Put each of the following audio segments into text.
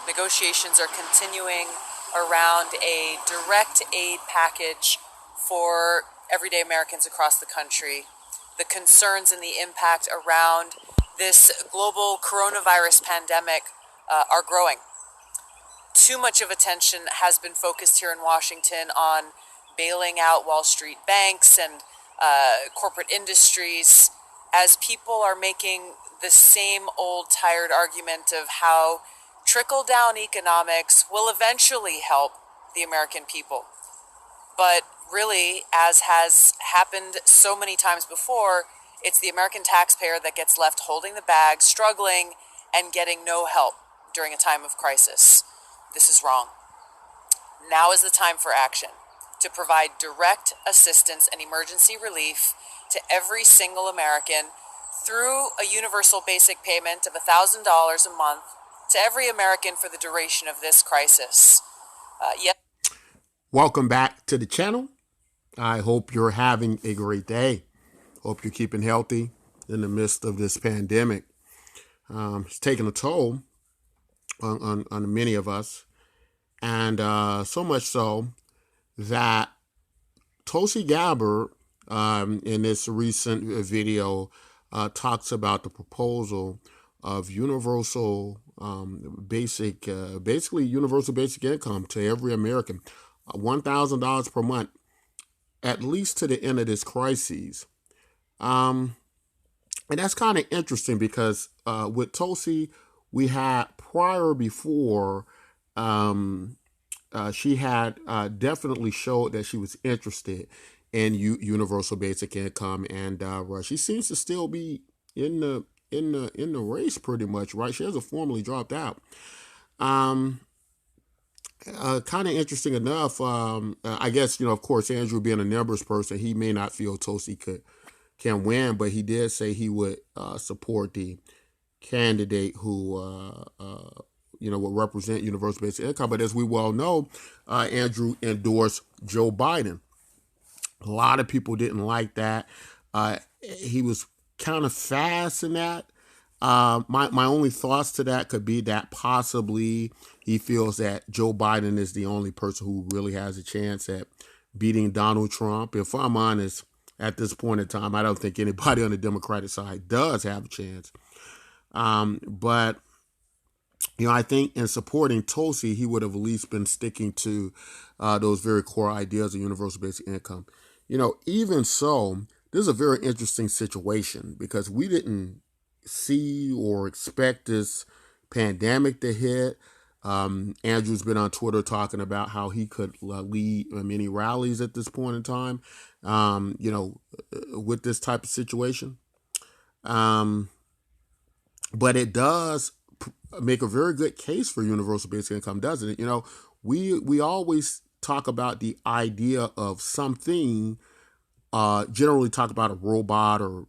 Negotiations are continuing around a direct aid package for everyday Americans across the country. The concerns and the impact around this global coronavirus pandemic are growing. Too much of attention has been focused here in Washington on bailing out Wall Street banks and corporate industries, as people are making the same old tired argument of how trickle-down economics will eventually help the American people. But really, as has happened so many times before, it's the American taxpayer that gets left holding the bag, struggling, and getting no help during a time of crisis. This is wrong. Now is the time for action, to provide direct assistance and emergency relief to every single American through a universal basic payment of $1,000 a month to every American for the duration of this crisis. Yes. Welcome back to the channel. I hope you're having a great day. Hope you're keeping healthy in the midst of this pandemic. It's taking a toll on many of us, and so much so that Tulsi Gabbard, in this recent video, talks about the proposal of universal basically universal basic income to every American, $1,000 per month, at least to the end of this crisis. And that's kind of interesting because with Tulsi, we had before, she had definitely showed that she was interested in universal basic income, and she seems to still be in the race pretty much, right? She hasn't formally dropped out. Kind of interesting enough. I guess, of course, Andrew being a numbers person, he may not feel Tulsi can win, but he did say he would support the candidate who would represent universal basic income. But as we well know, Andrew endorsed Joe Biden. A lot of people didn't like that. He was kind of fast in that. My only thoughts to that could be that possibly he feels that Joe Biden is the only person who really has a chance at beating Donald Trump. If I'm honest, at this point in time, I don't think anybody on the Democratic side does have a chance. But I think in supporting Tulsi, he would have at least been sticking to those very core ideas of universal basic income. Even so, this is a very interesting situation because we didn't see or expect this pandemic to hit. Andrew's been on Twitter talking about how he could lead many rallies at this point in time, with this type of situation. But it does make a very good case for universal basic income, doesn't it? We always talk about the idea of something, generally talk about a robot or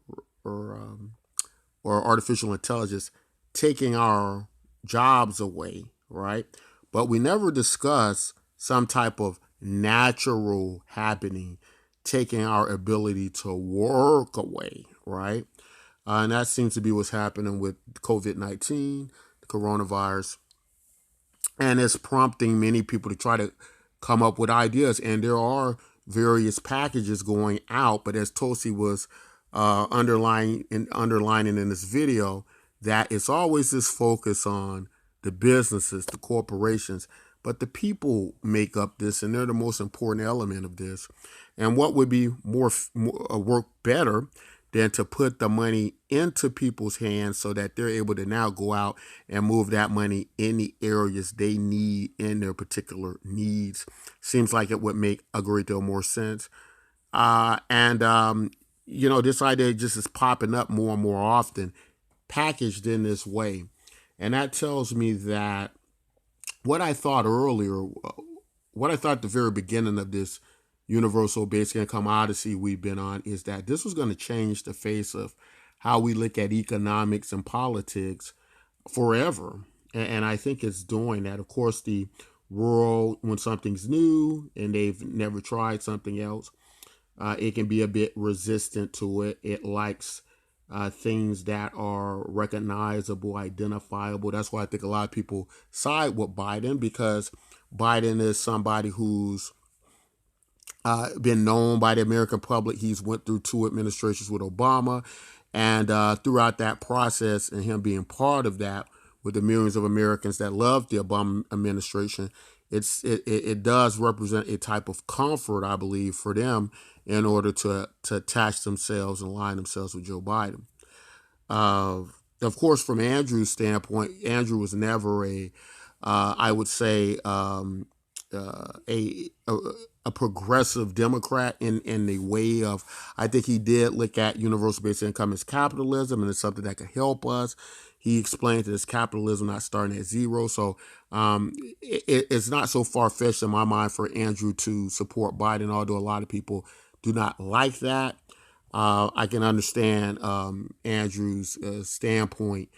artificial intelligence taking our jobs away, right? But we never discuss some type of natural happening taking our ability to work away, right? And that seems to be what's happening with COVID-19, the coronavirus. And it's prompting many people to try to come up with ideas. And there are various packages going out. But as Tulsi was underlining in this video, that it's always this focus on the businesses, the corporations. But the people make up this, and they're the most important element of this. And what would be more work better than to put the money into people's hands so that they're able to now go out and move that money in the areas they need in their particular needs. Seems like it would make a great deal more sense. This idea just is popping up more and more often, packaged in this way. And that tells me that what I thought at the very beginning of this universal basic income odyssey we've been on is that this was going to change the face of how we look at economics and politics forever. And I think it's doing that. Of course, the world, when something's new and they've never tried something else, it can be a bit resistant to it. It likes things that are recognizable, identifiable. That's why I think a lot of people side with Biden, because Biden is somebody who's been known by the American public. He's went through 2 administrations with Obama, and throughout that process, and him being part of that, with the millions of Americans that love the Obama administration, it does represent a type of comfort, I believe, for them in order to attach themselves and align themselves with Joe Biden. Uh, of course, from Andrew's standpoint, Andrew was never I would say, a progressive Democrat in the way of, I think he did look at universal basic income as capitalism and it's something that could help us. He explained that it's capitalism not starting at zero. So it's not so far-fetched in my mind for Andrew to support Biden, although a lot of people do not like that. I can understand Andrew's standpoint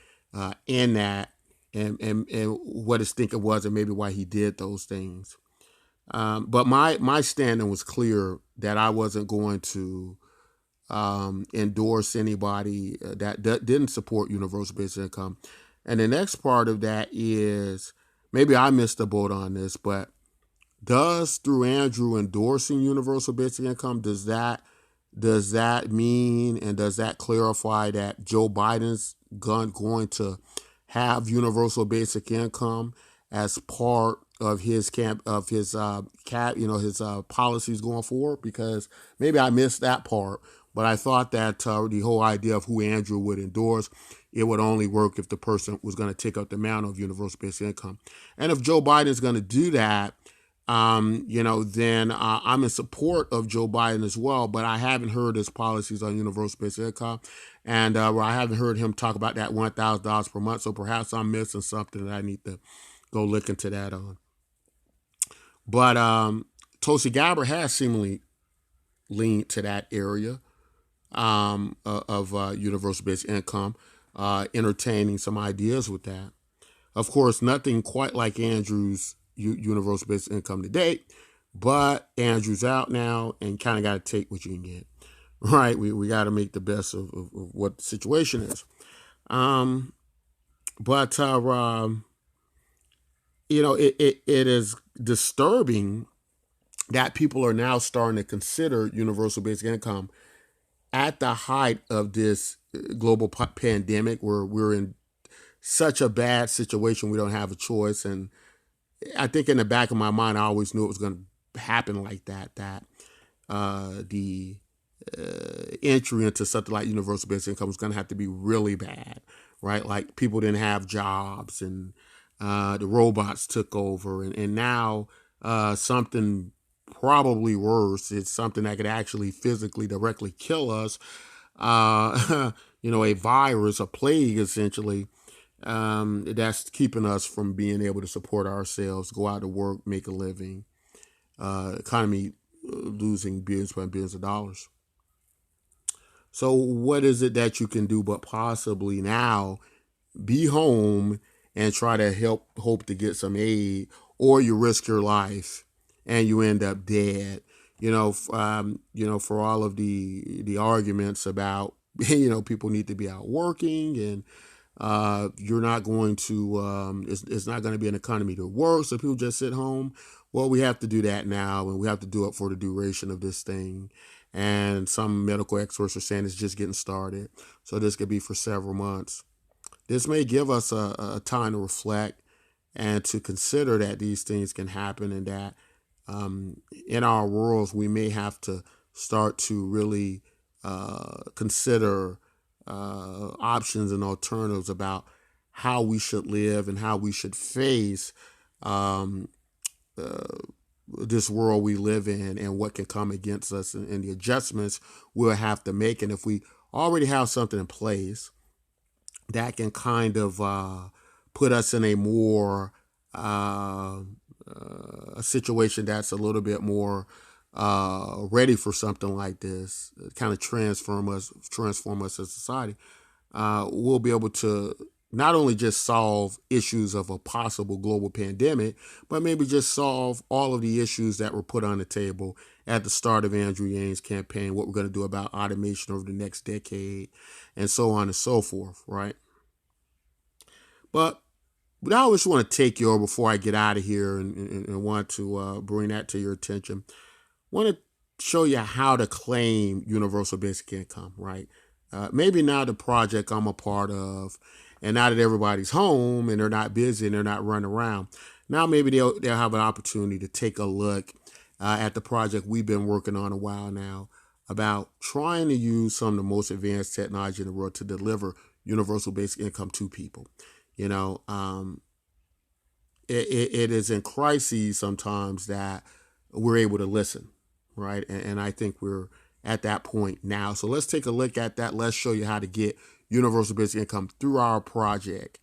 in that, and what his thinking was, and maybe why he did those things. But my standing was clear that I wasn't going to endorse anybody that didn't support universal basic income. And the next part of that is, maybe I missed the boat on this, but does, through Andrew endorsing universal basic income, does that mean, and does that clarify that Joe Biden's going to have universal basic income as part of his his policies going forward? Because maybe I missed that part, but I thought that the whole idea of who Andrew would endorse, it would only work if the person was going to take up the mantle of universal basic income. And if Joe Biden's going to do that, then I'm in support of Joe Biden as well, but I haven't heard his policies on universal basic income, and I haven't heard him talk about that $1,000 per month. So perhaps I'm missing something that I need to go look into that on. But Tulsi Gabbard has seemingly leaned to that area of universal basic income, entertaining some ideas with that. Of course, nothing quite like Andrew's universal basic income to date, but Andrew's out now, and kind of got to take what you can get. Right? We got to make the best of what the situation is. But it is disturbing that people are now starting to consider universal basic income at the height of this global pandemic, where we're in such a bad situation, we don't have a choice. And I think in the back of my mind, I always knew it was going to happen like that, that the entry into something like universal basic income was going to have to be really bad, right? Like, people didn't have jobs, and the robots took over, and now something probably worse. It's something that could actually physically directly kill us. A virus, a plague, essentially, that's keeping us from being able to support ourselves, go out to work, make a living. Economy losing billions and billions of dollars. So what is it that you can do but possibly now be home and try to hope to get some aid, or you risk your life and you end up dead? For all of the arguments about people need to be out working, and you're not going to it's not going to be an economy to work, so people just sit home. Well, we have to do that now, and we have to do it for the duration of this thing. And some medical experts are saying it's just getting started, so this could be for several months. This may give us a time to reflect and to consider that these things can happen, and that in our worlds we may have to start to really consider options and alternatives about how we should live and how we should face this world we live in, and what can come against us, and the adjustments we'll have to make. And if we already have something in place that can kind of put us in a more a situation that's a little bit more ready for something like this, kind of transform us as a society, we'll be able to not only just solve issues of a possible global pandemic, but maybe just solve all of the issues that were put on the table at the start of Andrew Yang's campaign, what we're going to do about automation over the next decade, and so on and so forth, right? But I always want to take you over before I get out of here and want to bring that to your attention. Want to show you how to claim universal basic income, right? Maybe now the project I'm a part of, and now that everybody's home and they're not busy and they're not running around, now maybe they'll have an opportunity to take a look at the project we've been working on a while now about trying to use some of the most advanced technology in the world to deliver universal basic income to people. You know, it is in crises sometimes that we're able to listen, right? And I think we're at that point now. So let's take a look at that. Let's show you how to get universal basic income through our project.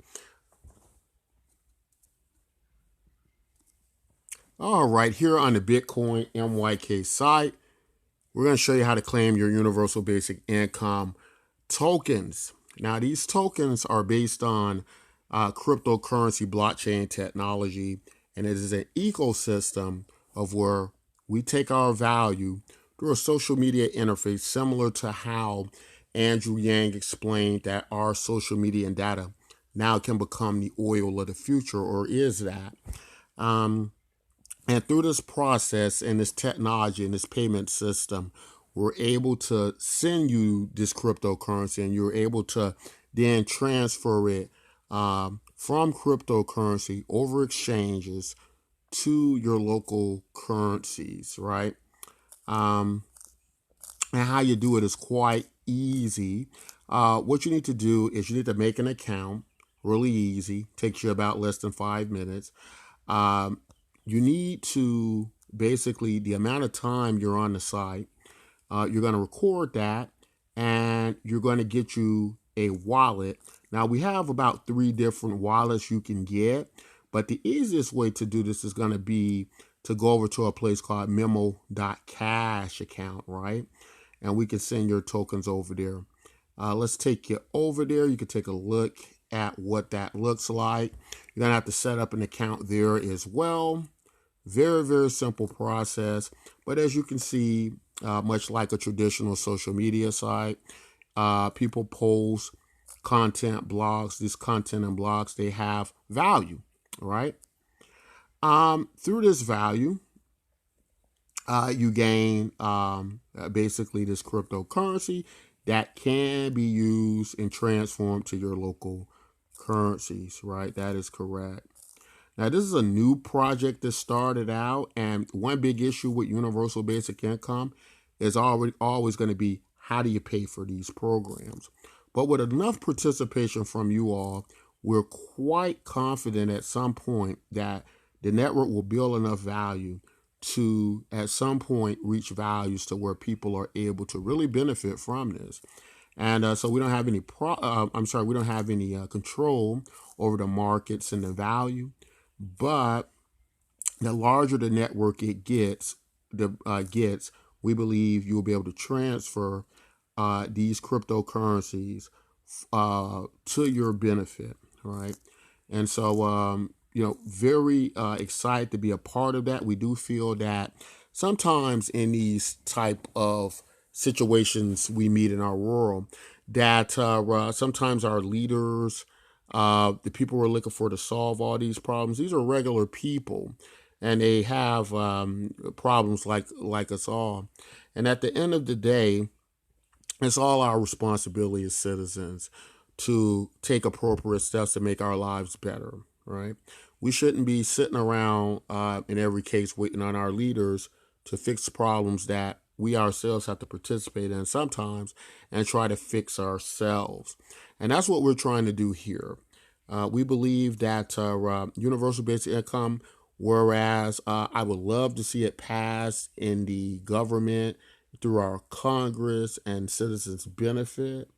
All right, here on the Bitcoin MYK site, we're going to show you how to claim your universal basic income tokens. Now, these tokens are based on cryptocurrency blockchain technology, and it is an ecosystem of where we take our value through a social media interface similar to how Andrew Yang explained that our social media and data now can become the oil of the future, or is that. And through this process and this technology and this payment system, we're able to send you this cryptocurrency, and you're able to then transfer it from cryptocurrency over exchanges to your local currencies, right? And how you do it is quite easy. What you need to do is you need to make an account. Really easy. Takes you about less than 5 minutes. You need to basically, the amount of time you're on the site, you're going to record that, and you're going to get you a wallet. Now, we have about 3 different wallets you can get, but the easiest way to do this is going to be to go over to a place called memo.cash account, right? And we can send your tokens over there. Let's take you over there. You can take a look at what that looks like. You're going to have to set up an account there as well. Very, very simple process. But as you can see, much like a traditional social media site, people post content blogs. These content and blogs, they have value, right? Through this value, you gain basically this cryptocurrency that can be used and transformed to your local currencies, right? That is correct. Now, this is a new project that started out, and one big issue with universal basic income is always going to be, how do you pay for these programs? But with enough participation from you all, we're quite confident at some point that the network will build enough value to at some point reach values to where people are able to really benefit from this. And so we don't have any we don't have any control over the markets and the value, but the larger the network it gets, we believe you'll be able to transfer these cryptocurrencies to your benefit, right? And so, very excited to be a part of that. We do feel that sometimes in these type of situations we meet in our world, that sometimes our leaders, the people we're looking for to solve all these problems, these are regular people, and they have problems like us all. And at the end of the day, it's all our responsibility as citizens to take appropriate steps to make our lives better, right? We shouldn't be sitting around in every case waiting on our leaders to fix problems that we ourselves have to participate in sometimes and try to fix ourselves. And that's what we're trying to do here. We believe that universal basic income, whereas I would love to see it passed in the government through our Congress and citizens benefit,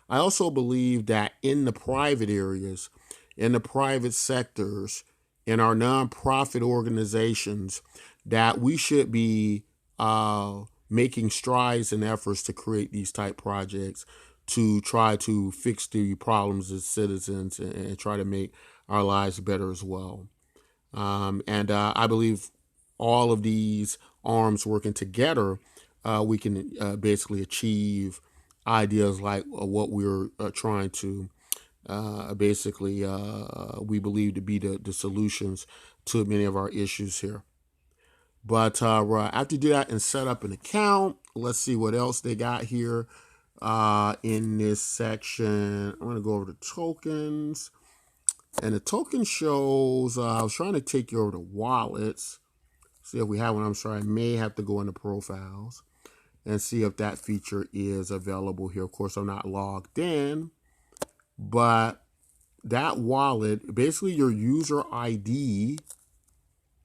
I also believe that in the private areas, in the private sectors, in our nonprofit organizations, that we should be making strides and efforts to create these type projects to try to fix the problems as citizens and try to make our lives better as well. And I believe all of these arms working together, we can basically achieve ideas like what we're trying to basically we believe to be the solutions to many of our issues here. But after you do that and set up an account, let's see what else they got here in this section. I'm going to go over to tokens. And the token shows, I was trying to take you over to wallets. See if we have one. I'm sorry, I may have to go into profiles and see if that feature is available here. Of course, I'm not logged in, but that wallet, basically your user ID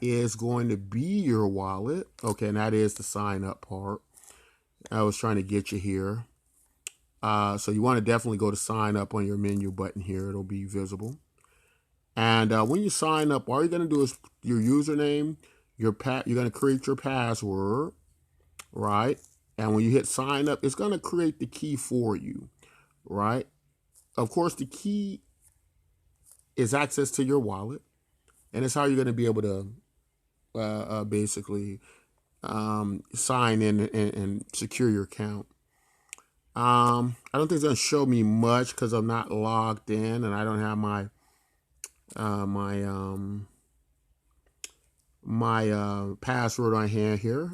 is going to be your wallet. Okay, and that is the sign up part. I was trying to get you here. So you want to definitely go to sign up on your menu button here. It'll be visible. And when you sign up, all you're going to do is your username, you're going to create your password, right? And when you hit sign up, it's going to create the key for you, right? Of course, the key is access to your wallet, and it's how you're going to be able to basically sign in and secure your account. I don't think it's going to show me much because I'm not logged in and I don't have my password on hand here.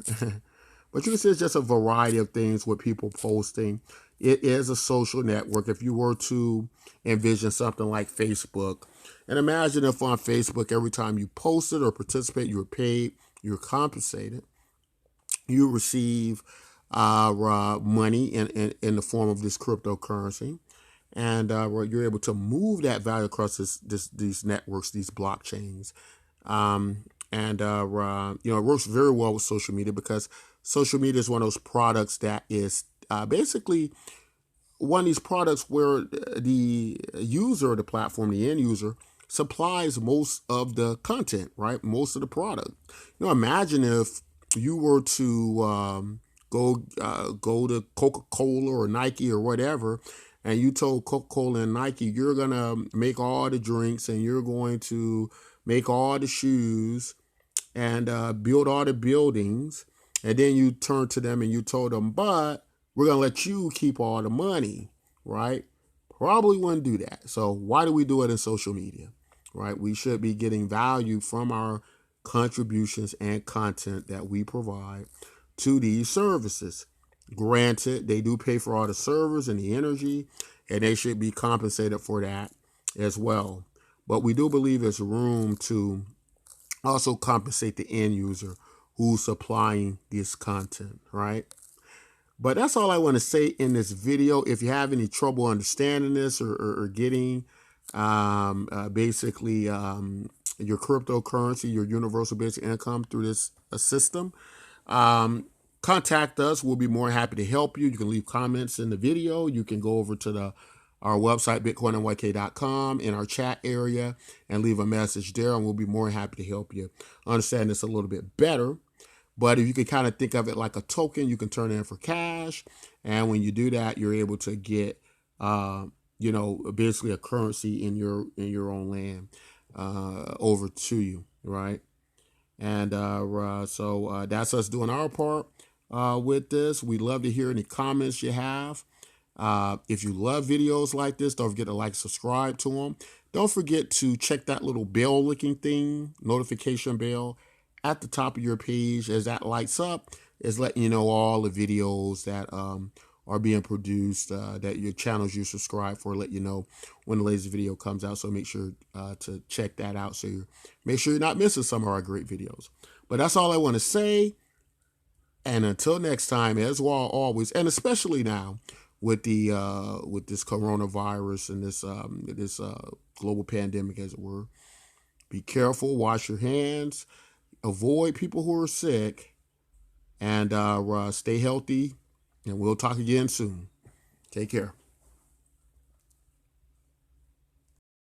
But you can see it's just a variety of things with people posting. It is a social network. If you were to envision something like Facebook, and imagine if on Facebook, every time you posted or participate, you were paid, you're compensated, you receive money in the form of this cryptocurrency. And you're able to move that value across these networks, these blockchains. And it works very well with social media because social media is one of those products that is basically one of these products where the user of the platform, the end user, supplies most of the content, right? Most of the product. Imagine if you were to go to Coca-Cola or Nike or whatever, and you told Coca-Cola and Nike, you're going to make all the drinks and you're going to make all the shoes and build all the buildings. And then you turned to them and you told them, but we're going to let you keep all the money, right? Probably wouldn't do that. So why do we do it in social media, right? We should be getting value from our contributions and content that we provide to these services. Granted, they do pay for all the servers and the energy, and they should be compensated for that as well. But we do believe there's room to also compensate the end user who's supplying this content, right? But that's all I want to say in this video. If you have any trouble understanding this or getting basically your cryptocurrency, your universal basic income through this system, contact us. We'll be more happy to help you. You can leave comments in the video. You can go over to our website, bitcoinmyk.com, in our chat area and leave a message there, and we'll be more happy to help you understand this a little bit better. But if you can kind of think of it like a token, you can turn it in for cash. And when you do that, you're able to get, basically a currency in your own land over to you, right? And so that's us doing our part with this. We'd love to hear any comments you have. If you love videos like this, don't forget to like, subscribe to them. Don't forget to check that little bell looking thing, notification bell at the top of your page. As that lights up, is letting you know all the videos that are being produced, that your channels you subscribe for, let you know when the latest video comes out. So make sure to check that out. So make sure you're not missing some of our great videos. But that's all I want to say. And until next time, as well, always, and especially now with the with this coronavirus and this global pandemic, as it were, be careful, wash your hands, avoid people who are sick, and stay healthy. And we'll talk again soon. Take care.